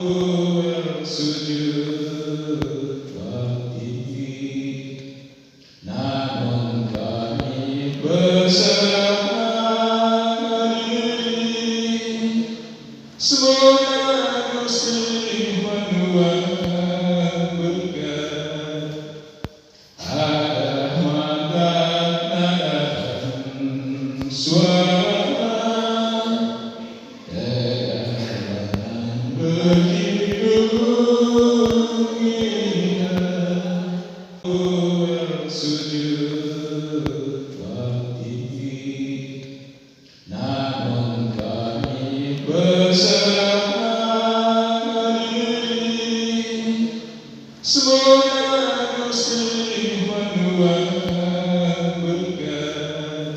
Sujud berdiri, namun kami berserah diri. Semoga Gusti menuai berkat, ada mandat suara berhidup indah. Sujud berdiri, namun kami berserah diri. Semoga Gusti menuai berkat,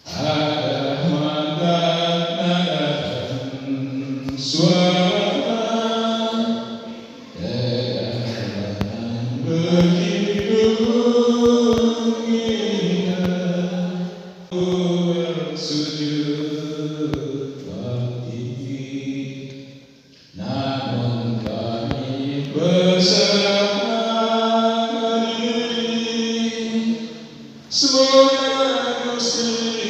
ada mandat suara berhidup indah. Sujud berdiri, namun kami berserah diri. Semoga Gusti